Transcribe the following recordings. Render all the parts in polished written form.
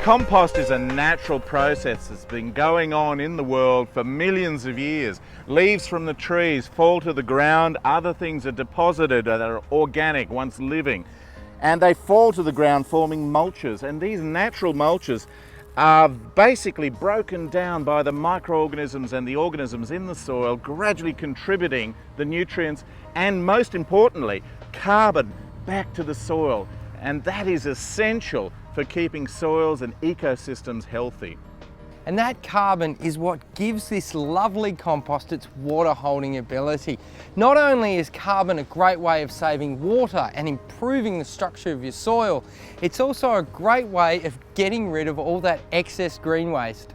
Compost is a natural process that's been going on in the world for millions of years. Leaves from the trees fall to the ground, other things are deposited that are organic, once living, and they fall to the ground forming mulches. And these natural mulches are basically broken down by the microorganisms and the organisms in the soil, gradually contributing the nutrients and, most importantly, carbon back to the soil. And that is essential for keeping soils and ecosystems healthy. And that carbon is what gives this lovely compost its water holding ability. Not only is carbon a great way of saving water and improving the structure of your soil, it's also a great way of getting rid of all that excess green waste.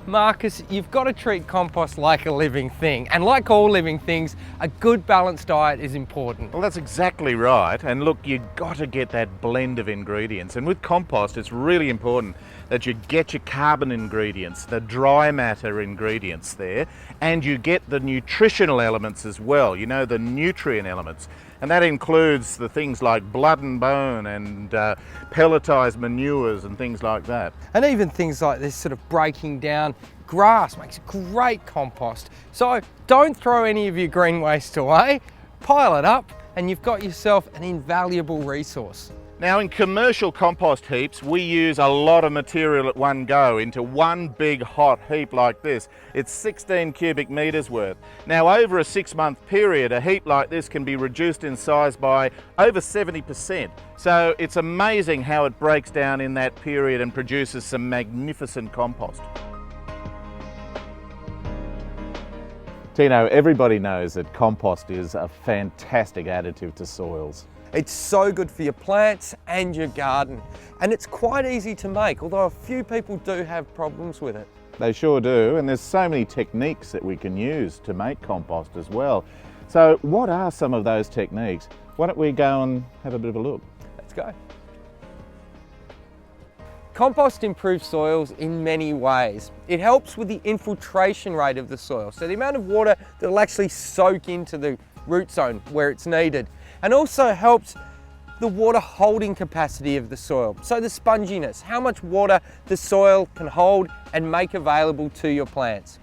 Marcus, you've got to treat compost like a living thing, and like all living things, a good balanced diet is important. Well, that's exactly right. And look, you've got to get that blend of ingredients. And with compost, it's really important that you get your carbon ingredients, the dry matter ingredients there, and you get the nutritional elements as well, you know, the nutrient elements. And that includes the things like blood and bone and pelletized manures and things like that. And even things like this sort of breaking down grass makes great compost. So don't throw any of your green waste away, pile it up, and you've got yourself an invaluable resource. Now, in commercial compost heaps, we use a lot of material at one go into one big hot heap like this. It's 16 cubic meters worth. Now, over a 6-month period, a heap like this can be reduced in size by over 70%. So it's amazing how it breaks down in that period and produces some magnificent compost. Tino, everybody knows that compost is a fantastic additive to soils. It's so good for your plants and your garden, and it's quite easy to make, although a few people do have problems with it. They sure do, and there's so many techniques that we can use to make compost as well. So what are some of those techniques? Why don't we go and have a bit of a look? Let's go. Compost improves soils in many ways. It helps with the infiltration rate of the soil, so the amount of water that will actually soak into the root zone where it's needed, and also helps the water holding capacity of the soil. So the sponginess, how much water the soil can hold and make available to your plants.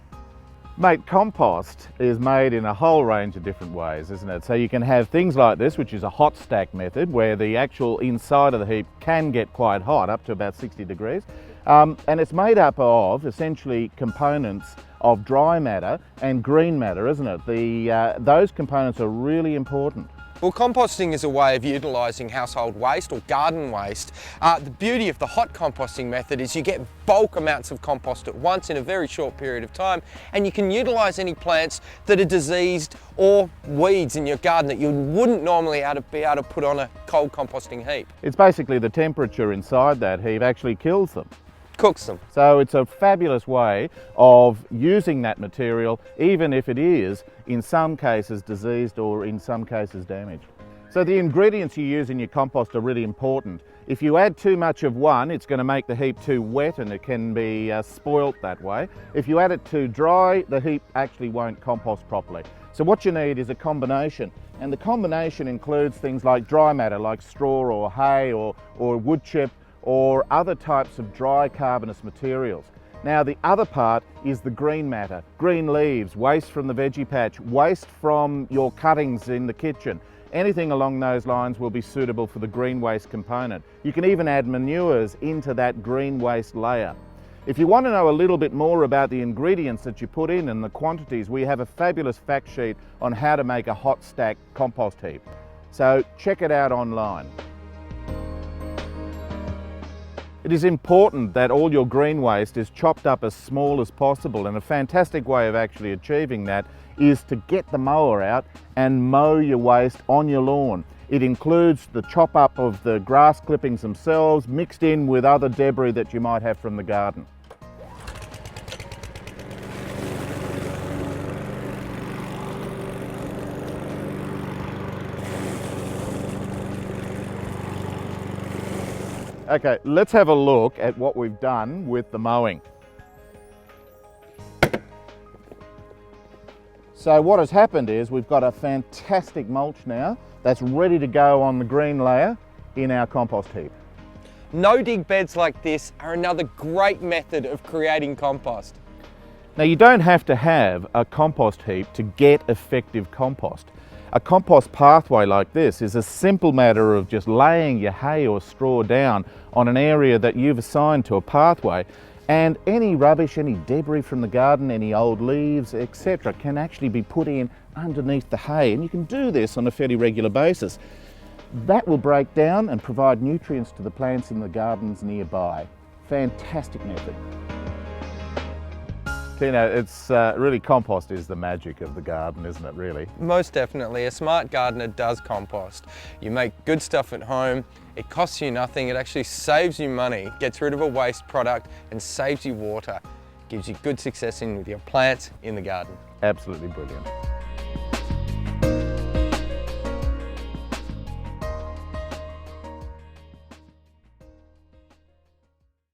Mate, compost is made in a whole range of different ways, isn't it? So you can have things like this, which is a hot stack method, where the actual inside of the heap can get quite hot, up to about 60 degrees. And it's made up of essentially components of dry matter and green matter, isn't it? Those components are really important. Well, composting is a way of utilising household waste or garden waste. The beauty of the hot composting method is you get bulk amounts of compost at once in a very short period of time, and you can utilise any plants that are diseased or weeds in your garden that you wouldn't normally be able to put on a cold composting heap. It's basically the temperature inside that heap actually kills them. Cooks them. So it's a fabulous way of using that material, even if it is in some cases diseased or in some cases damaged. So the ingredients you use in your compost are really important. If you add too much of one, it's going to make the heap too wet and it can be spoilt that way. If you add it too dry, the heap actually won't compost properly. So what you need is a combination, and the combination includes things like dry matter like straw or hay or wood chip, or other types of dry carbonous materials. Now the other part is the green matter, green leaves, waste from the veggie patch, waste from your cuttings in the kitchen. Anything along those lines will be suitable for the green waste component. You can even add manures into that green waste layer. If you want to know a little bit more about the ingredients that you put in and the quantities, we have a fabulous fact sheet on how to make a hot stack compost heap. So check it out online. It is important that all your green waste is chopped up as small as possible, and a fantastic way of actually achieving that is to get the mower out and mow your waste on your lawn. It includes the chop up of the grass clippings themselves, mixed in with other debris that you might have from the garden. Okay, let's have a look at what we've done with the mowing. So what has happened is we've got a fantastic mulch now that's ready to go on the green layer in our compost heap. No-dig beds like this are another great method of creating compost. Now, you don't have to have a compost heap to get effective compost. A compost pathway like this is a simple matter of just laying your hay or straw down on an area that you've assigned to a pathway, and any rubbish, any debris from the garden, any old leaves, etc. can actually be put in underneath the hay, and you can do this on a fairly regular basis. That will break down and provide nutrients to the plants in the gardens nearby. Fantastic method. Tina, it's really, compost is the magic of the garden, isn't it, really? Most definitely. A smart gardener does compost. You make good stuff at home, it costs you nothing, it actually saves you money, gets rid of a waste product and saves you water. Gives you good success with your plants in the garden. Absolutely brilliant.